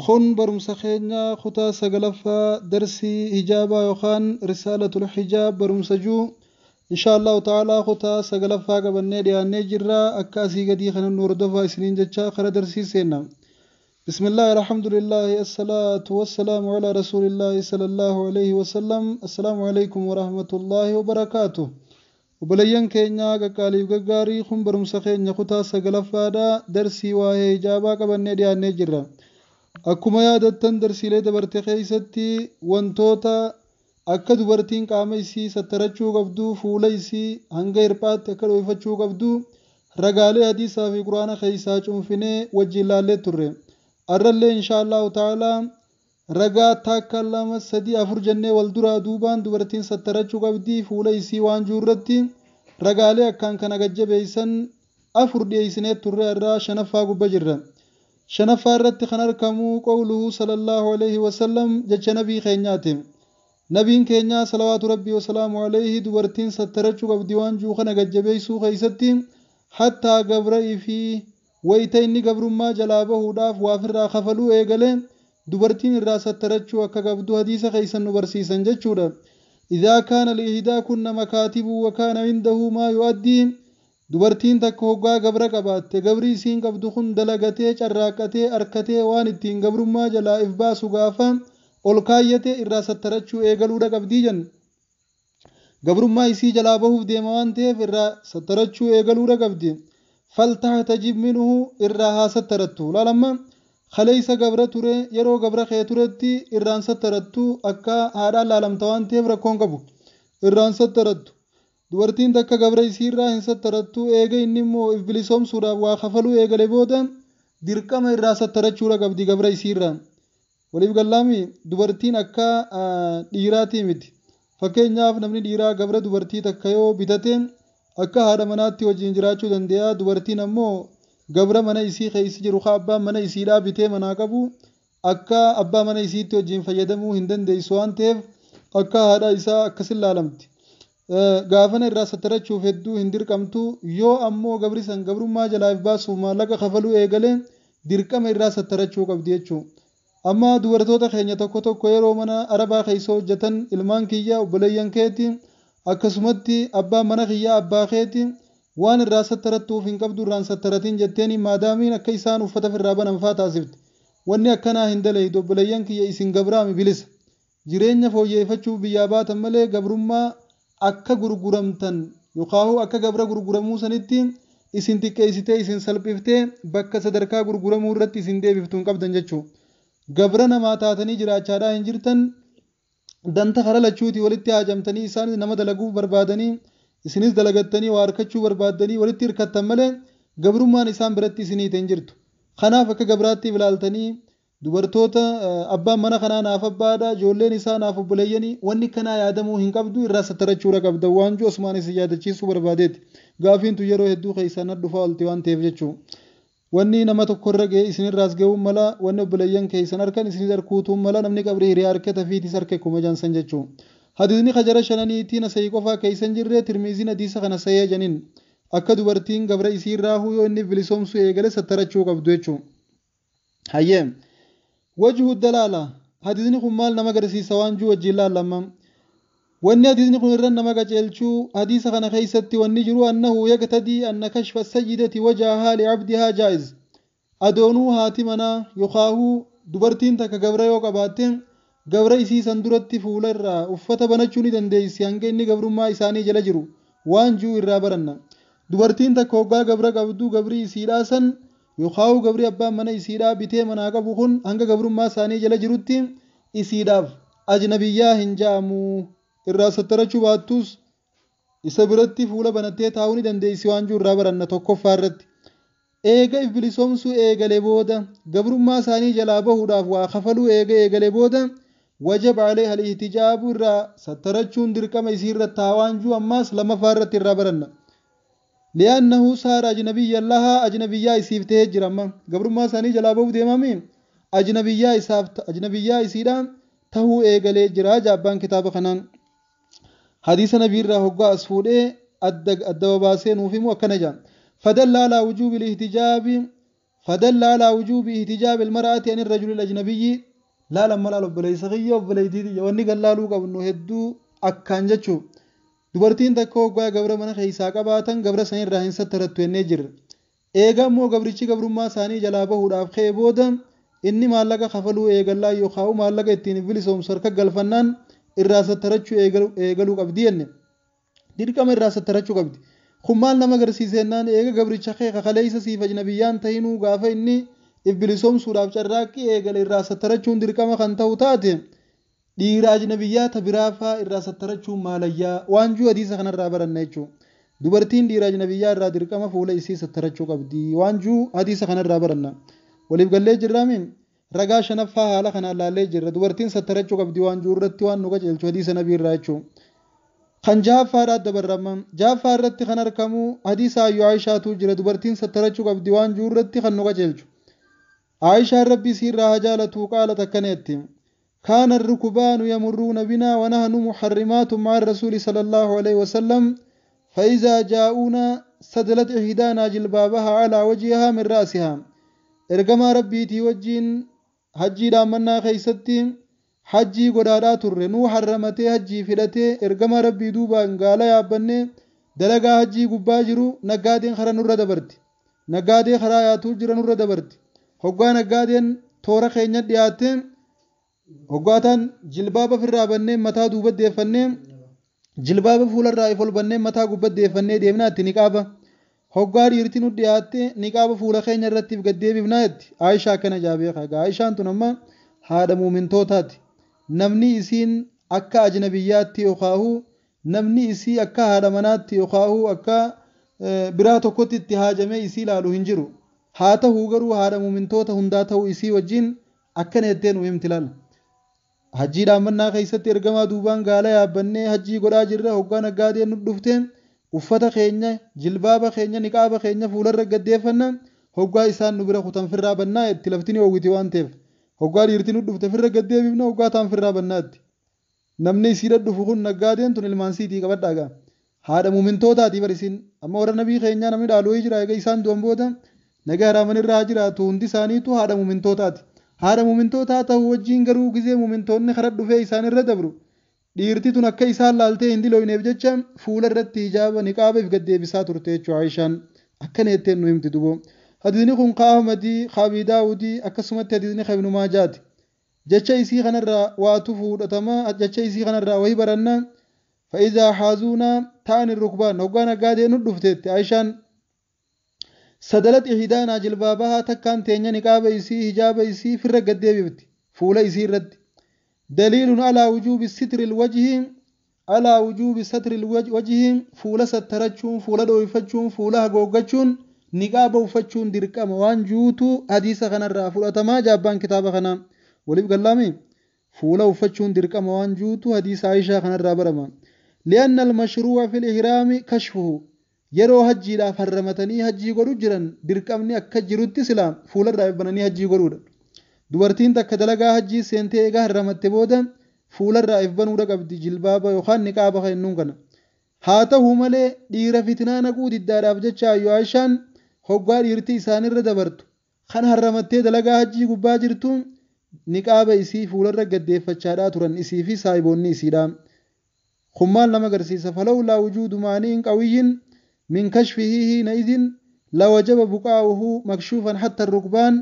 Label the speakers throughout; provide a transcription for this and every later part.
Speaker 1: خن برمسا خينيا خطا سقلفا درسي هجابا يوخان رسالة الحجاب برمسا جو إن شاء الله تعالى خطا سقلفا قبلنا دياني جرا أكاسي قدي خنا النور دفا سنين جتشا خرا درسي سينا بسم الله الحمد لله الصلاة والسلام على رسول الله صلى الله عليه وسلم السلام عليكم ورحمة الله وبركاته وبلين كينيا قالي قاري خن برمسا خينيا خطا سقلفا دا درسي واهي هجابا قبلنا دياني جرا akkuma yaadattan darsiilee dabarte keessatti wantoota akka dubartiin qaama isii sattarachuu qabdu fuula isii hanga hirphaatti akka dhoofachuu qabdu ragaalee hadiisaa fi quraana keessaa cuunfinee wajjin ilaallee turre arrallee inshaallahu ta'aalaa ragaa takka lama sadii afur jennee wal duraa duubaan dubartiin sattarachuu qabdi fuula isii waan juurratti ragaalee akkaan kana gajjabeessan afur dhiyeessinee turre irraa shanaffaa gubba jirra شنفا رت خنركمو قوله صلى الله عليه وسلم جچ نبي خينياتي نبين كينيا صلوات ربي وسلام عليه دورتين سترچو قبديوان جو خنا گجبيسو خيستي حتى قبرئي في ويتيني قبرما جلابه داف وافر خفلو ايغله دورتين را سترچو اكا قبدو حديث خيسن برسيسن جچودا اذا كان الاهدا كن مكاتب وكان عنده ما يؤدي dubartiin takka hoggaa gabra qabaatte gabri isiin qabdu kun dalagatee carraaqatee arkatee waan ittiin gabrummaa jalaa if baasu gaafa ol kaayyate irraa sattarachuu eegaluudha qabdii jenna gabrummaa isii jalaa bahuuf deema waan ta'eef irraa sattarachuu eegaluudha qabdi faltahtajib minhu irraa haa sattarattu laalamma khaleeysa gabra ture yeroo gabra kee turetti irraan sattarattu akka haadhaan laalamta waan ta'eef rakkoon qabu irraan sattarattu dubartiin takka gabra isiirraa hin sattarattu eega inni immoo if bilisoomsuudhaaf waa kafaluu eegale booda dirqama irraa sattarachuudha qabdi gabra isiirraa waliif gallaami dubartiin akka dhiiraatii miti fakkeenyaaf namni dhiiraa gabra dubartii takka yoo bitate akka haadha manaatti wajjin jiraachuu danda'a dubartiin ammoo gabra mana isii keessa jiru abbaan mana isiidhaa bitee manaa qabu akka abbaa mana isiitti wajjin fayyadamuu hin dandeessu waan ta'eef akka haadha isaa akkasin laalamti gaafana irraa sattarachuuf hedduu hin dirqamtu yoo ammoo gabri san gabrummaa jalaaf baasuuf maallaqa kafaluu eegale dirqama irraa sattarachuu qabdi jechuudha. Amma dubartoota keenya tokko tokko yeroo mana arabaa keessa hojjetan ilmaan kiyya obboleeyyan keeti akkasumatti abbaan mana kiyya abbaa keeti waan irraa sattarattuuf hin qabdu irraan sattaratiin jetteeni maadaamiin akka isaan uffata firraa banan faa taasifte wanni akkanaa hin dalaydu obboleeyyan kiyya isin gabraami bilisa jireenya fooyyeeffachuuf biyyaa baatan malee gabrummaa akka gurguramtan yookaan akka gabra gurguramuu sanitti isin xiqqeessitee isin salphiftee bakka sadarkaa gurguramuu irratti isin deebiftuu hin qabdan jechuudha. Gabra namaa taatanii jiraachaadhaa hin jirtan danta kara lachuuti walitti haajamtanii isaan nama dalaguuf barbaadanii isinis dalagattanii waa harkachuu barbaadanii walitti hirkattan malee gabrummaan isaan biratti isiniite hin jirtu. Kanaaf akka gabraatti ilaaltanii dubartoota abbaan mana kanaa naaf abbaadha ijoolleen isaa naaf obboleeyyanii wanni kanaa yaadamuu hin qabdu irraa sattarachuudha qabda waan jiru Usmaan isin yaadachiisuu barbaadeeti gaafiintu yeroo hedduu keessan dhufaa olti waan ta'eef jechuudha wanni nama tokkorra ga'e isinirraas ga'uun mala wanni obboleeyyan keessan harkan isinis harkuutuun mala namni qabrii hiriyaa harkata fiitis harka kuma jaansan jechuudha hadiisni khajara shananiitiin asayii qofaa keessan jirree tirmiiziin hadiisa kana sayee janiin akka dubartiin gabra isiirraa yoo inni bilisoomsu eegale sattarachuu qabdu jechuudha hayyee وجه الدلالة حديثني خمال نما قرسي سوان جو وجيلا لما واني حديثني خمرن نما قجلشو حديث خنا خيستي والنجرو أنه يقتدي أن كشف السيدة وجهها لعبدها جائز أدونو هاتمنا يخاهو دبرتين تك قبرا يوك باتين قبرا إسي سندرتي فولر وفتا بنچوني دنديسي هنگا إني قبرو ما إساني جلجرو وان جو إرابرنا دبرتين تك هوقا قبرا قبدو قبري إسي لاسن yookaan gabri abbaan mana isiidhaa bitee manaa qabu kun hanga gabrummaa isaanii jala jirutti isiidhaaf ajnabiyyaa hin jaamu irraa sattarachuu baattus isa biratti fuula banattee taa'uu ni dandeessi waan jiru irraa baranna tokkoffaa irratti eega if bilisoomsuu eegale booda gabrummaa isaanii jalaa bahuudhaaf waa kafaluu eegale booda wajaba alee halihtijaabu irraa sattarachuun dirqama isiirra taawaan jiru ammaas lammaffaa irratti irraa baranna. لأنه صار أجنبيا لها أجنبيا يسيفته جرما قبل ما ساني جلابه ديمامي أجنبيا يسيران تهو إيغالي جرا جابان كتاب خنان حديث نبي رهوغا أسفوده الدواباسين وفيمو أكنجا فدل على وجوب الاحتجاب فدل على وجوب احتجاب المرأة عن الرجل الأجنبي لا لما لا بلي سغي وبلي دي واني قلالو قبنو هدو أكان جتشو dubartiin takka hoggaa gabra mana keessaa qabaatan gabra san irraa hin sattaratu jennee jirra. Eegaa immoo gabrichi gabrummaa isaanii jalaa bahuudhaaf ka'ee booda inni maallaqa kafaluu eegallaa yookaan maallaqa ittiin bilisoomsu harka galfannaan irraa sattarachuu eegaluu qabdi jenne. Dirqama irraa sattarachuu qabdi. Kun maal nama agarsiisennaan eega gabricha kee kakaleessa siif ajnabiyyaan ta'inuu gaafa inni if bilisoomsuudhaaf carraaqqii eegale irraa sattarachuun dirqama kan ta'u taate. Dhiira ajnabiyyaa tabiraafaa irraa sattarachuun maalayyaa waanjuu hadiisa kanarraa baranna jechuudha. Dubartiin dhiira ajnabiyyaa irraa dirqama fuula isii sattarachuu qabdi waanjuu hadiisa kanarraa baranna. Waliif gallee jirraami ragaa shanaffaa haala kanaan laallee jirra. Dubartiin sattarachuu qabdi waanjuu irratti waan nu qajeelchu hadiisa nabii irraa jechuudha. Kan jahaffaadhaa dabarrama. Jahaffaa irratti kan argamu hadiisa Ayyuu Aayishaatu jira. Dubartiin sattarachuu qabdi waanjuu irratti kan nu qajeelchu. Aayishaan rabbi isii irraa haa jaalatu qaala takkaneetti. كان الركبان يمرون بنا ونحن محرمات مع الرسول صلى الله عليه وسلم فإذا جاءونا سدلت إحدانا جلبابها على وجهها من رأسها إرقما ربي وجين حجي دامنا خيستي حجي قدارات الرنو حرمتي حجي فلتي إرقما ربي دوبا قال يا بني دلقا حجي قباجرو نقادين خرا نور دبرت نقادين خراياتو جرا نور دبرت هقا نقادين تورا خينيت دياتين Hoggaataan jilbaaba firraa bannee mataa duubatti deeffannee jilbaaba fuularraa ifol bannee mataa gubbatti deeffannee deemnaa itti niqaaba. Hoggaa dhiirti nu dhiyaatte niqaaba fuula keenya irratti gad deebifnaa itti Aayishaa akkana jaabee kaga. Aayishaan tun amma haadha muumintootaati. Namni isiin akka ajnabiyyaatti yookaan namni isii akka haadha manaatti yookaan akka biraa tokkotti itti haajamee isii ilaalu hin jiru. Haa ta'uu garuu haadha muumintoota hundaa ta'uu isii wajjin akkana jettee nu himti ilaalla. Hajjii dhaammannaa keessatti ergamaa duubaan gaala yaabbannee hajjii godhaa jirra hoggaa naggaadeen nu dhufte uffata keenya jilbaaba keenya niqaaba keenya fuularra gaddeeffanna hoggaa isaan nu bira kutan firraa bannaa itti lafti ni oowwiti waan ta'eef hoggaa dhiirti nu dhufte firra gaddeebifna hoggaa taan firraa bannaa itti namni isii dhufu kun naggaadeen tun ilmaan siitii qabadhaagaa haadha muumintootaati barisiin amma warra nabii keenyaa namni dhaaluu jira egaa isaan du'an booda nagaa haraamanirraa jiraatu hundi isaaniitu haadha muumintootaati. Haadha muumintootaa ta'uu wajjin garuu gizee muumintoonni karaa dhufee isaan irra dabru dhiirti tun akka isaan laaltee hin dilooyneef jecha fuula irratti hijaaba niqaaba if gaddeebisaa turte jechuudha Aayishaan akkana jetteen nu himti duboo. Hadiisni kun kaa Ahmadii Kaabii Daawudii akkasumatti hadiisni Ibnu Maajaati. Jecha isii kanarraa waatu fuudhatama jecha isii kanarraa wayii baranna fa'iizaa haazuunaa ta'anii rukbaan hoggaa naggaadee nu dhufteetti Aayishaan. سدلت إحدانا جلبابها تكان تينيا نقاب إسي هجاب إسي في الرقد ديبت فولا إسي رد دليل على وجوب ستر الوجه على وجوب ستر الوجه فولا سترچون فولا دويفتشون فولا غوغچون نقاب وفتشون دركا موان جوتو حديث خنا الرافل أتما جابان كتاب خنا وليب قلامي فولا وفتشون دركا موان جوتو حديث عائشة خنا الرابرما لأن المشروع في الإحرام كشفه yeroo hajjiidhaaf harramatanii hajjii godhu jiran dirqamni akka jirutti silaa fuularraa eebbananii hajjii godhuudha. Dubartiin takka dalagaa hajjii seentee eegaa harramatte booda fuularraa eebbanuudha qabdi jilbaaba yookaan niqaaba kennuun kana. Haa ta'uu malee dhiira fitnaa naquu diddaadhaaf jecha Ayyuu Aayishaan hoggaa dhiirti isaanirra dabartu kan harramattee dalagaa hajjii gubbaa jirtu niqaaba isii fuularra gaddeeffachaadhaa turan isii fi saahiboonni isiidha. Kun maal nama agarsiisa falawlaa wujuudu maaniin qawiyyin من كشفه حينئذ لوجب بقاؤه مكشوفا حتى الركبان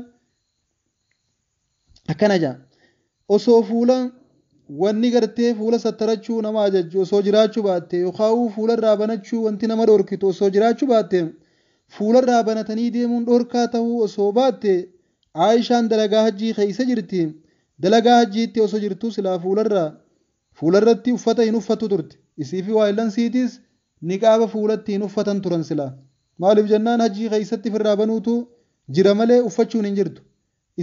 Speaker 1: أكنجا osoo fuula wanni gartee fuula sattarachuu nama ajajju osoo jiraachuu baatte yookaan fuularraa banachuu wanti nama dhorkitu osoo jiraachuu baatte fuularraa banatanii deemuun dhorkaa ta'uu osoo baatte Aayishaan dalagaa hajjii keessa jirti dalagaa hajjiitti osoo jirtu silaa fuularratti uffata hin uffatu turte isii fi waayillan siitis niqaaba fuulatti hin uffatan turan silaa maaliif jennaan hajjii keessatti firraa banuutu jira malee uffachuun hin jirtu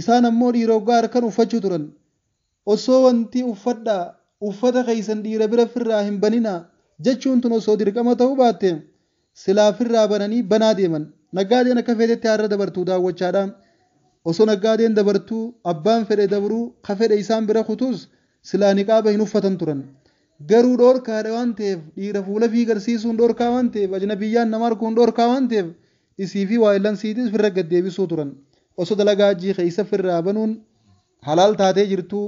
Speaker 1: isaan ammoo dhiira hoggaa harkan uffachuu turan osoo wanti uffata keessan dhiira bira firraa hin banina jechuun tun osoo dirqama ta'uu baatte silaa firraa bananii banaa deeman naggaadeen akka fedhetti har'a dabartuu daawwachaadha osoo naggaadeen dabartuu abbaan fedhe dabruu ka fedhe isaan bira kutus silaa niqaaba hin uffatan turan garuu dhorkaadha waan ta'eef dhiira fuula fi garsiisuun dhorkaa waan ta'eef ajnabiyyaan nama arguun dhorkaa waan ta'eef isii fi waayillan siitis firra gaddeebisuu turan osoo dalagaa hajjii keessa firraa banuun halaal taatee jirtu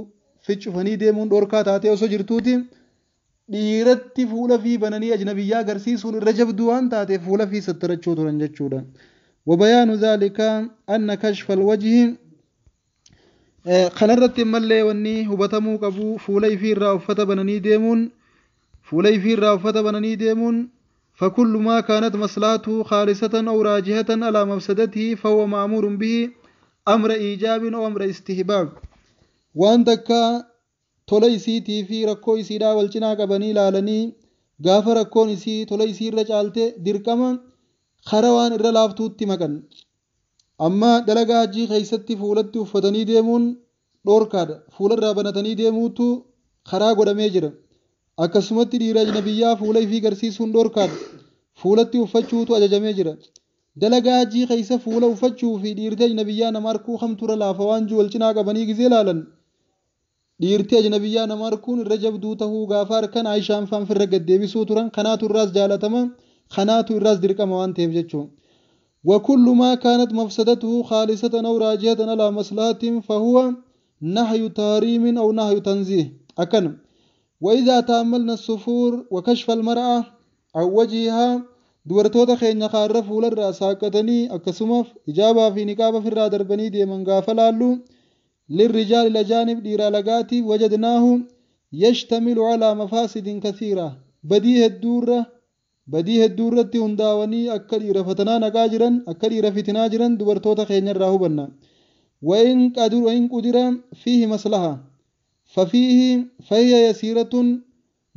Speaker 1: ficcufanii deemuun dhorkaa taatee osoo jirtuuti dhiiratti fuula fi bananii ajnabiyyaa agarsiisuun irra jabduu waan taateef fuula fi sattarachuu turan jechuudha. Wabayaanu zaalika anna kashfa alwajhi kanarratti mallee wanni hubatamuu qabu fuula ifiirraa uffata bananii deemuun فكل ما كانت مصلحته خالصة أو راجحة على مفسدته فهو مأمور به أمر إيجاب أو أمر استحباب وأن دكا توليسيتي في ركوي سيدا والجنا قبني لالني غافر ركون سي توليسي رجالته دركما خروان الرلافتوتي مكان أما دلقا جي خيستي فولتي وفتني ديمون دوركاد فول الرابنتني ديموتو خراغ ودميجر akkasumatti dhiira ajnabiyyaa fuula ifii garsiisuun dhorkaan fuulatti uffachuutu ajajamee jira. Dalagaa hajjii keessa fuula uffachuu fi dhiirti ajnabiyyaa nama harkuu hamtura laafa waan jiru wal cinaa qabanii gizee laalan. Dhiirti ajnabiyyaa nama harkuun irra jabduu tahuu gaafa harkan Aayishaan faan firra gaddeebisuu turan kanaatu irraas jaalatama kanaatu irraas dirqama waan ta'eef jechuudha. وكل ما كانت مفسدته خالصة أو راجحة على مصلحة فهو نهي تحريم أو نهي تنزيه أكن وإذا تأملنا السفور وكشف المرأة عن وجهها دورتوتا خينيا خارف ولر ساقتني أكسمف إجابة في نقابة في الرادر بني دي من غافلالو للرجال الأجانب ديرالغاتي وجدناه يشتمل على مفاسد كثيرة بديه الدورة هنداوني أكل رفتنا نقاجرا أكل رفتنا جرا دورتوتا خينيا راهبنا وإن قدر فيه مصلحة فهي يسيرة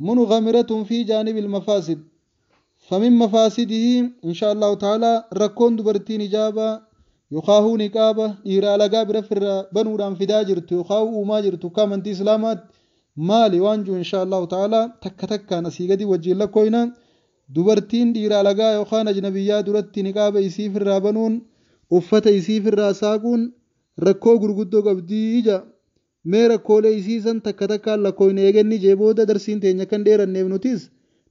Speaker 1: منغمرة في جانب المفاسد فمن مفاسده إن شاء الله تعالى ركون دبرتين إجابة يخاهو نقابة إيرا لقا برفر بنوران فداجرت يخاهو أماجرت كامنتي إسلامات مالي وانجو إن شاء الله تعالى تكا نسيقدي وجه لكوينا دبرتين إيرا لقا يخان أجنبيات درتي نقابة يسيف الرابنون أفت يسيف الراساقون ركو قرقودو قبدي إجا meera koolee isiisan takka lakkoofne eeganni jeebooda darsiin teenya kan dheeranneef nutis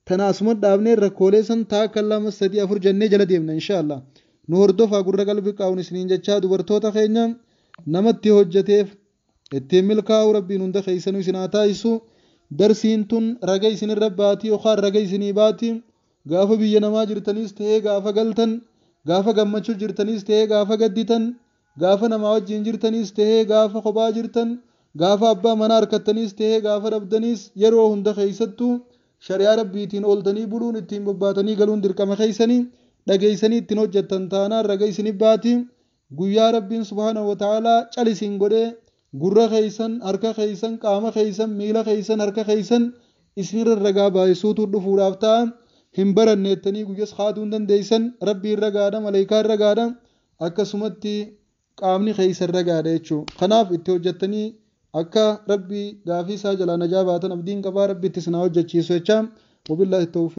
Speaker 1: tanaasuma dhaabnee rakkoolee san taakka lama sadii afur jennee jala deemna inshaallah nu hordofaa gurra qalbii qaawun isiniin jechaa dubartoota keenya namatti hojjeteef ittiin milkaa'u rabbiin hunda keessanuu isin haa taasisu darsiin tun raga isinirra baatii yookaan raga isinii baatii gaafa biyya namaa jirtaniis ta'ee gaafa galtan gaafa gammachuu jirtaniis ta'ee gaafa gadditan gaafa namaa wajjin jirtaniis ta'ee gaafa kophaa jirtan gaafa abbaa manaa harkattaniis ta'ee gaafa dhabdaniis yeroo hunda keessattuu shari'aa rabbiitiin ooltanii buluun ittiin bobbaatanii galuun dirqama keessanii dhageessanii ittiin hojjettan taanaan raga isinii baatii guyyaa rabbiin subhaanahu wa ta'aalaa calisiin godhee gurra keessan harka keessan qaama keessan miila keessan harka keessan isinirra ragaa baay'isuutu dhufuudhaaf ta'a hin baranneettanii guyyas haatuu hin dandeessan rabbiin ragaadha malaayikaan ragaadha akkasumatti qaamni keessan ragaadha jechuudha kanaaf itti hojjettanii akka rabbi gaafii isaa jalaa najaa baatan abdiin qabaa rabbi itti sinaa hojjechiisu jechaa wabillahi tawfiiq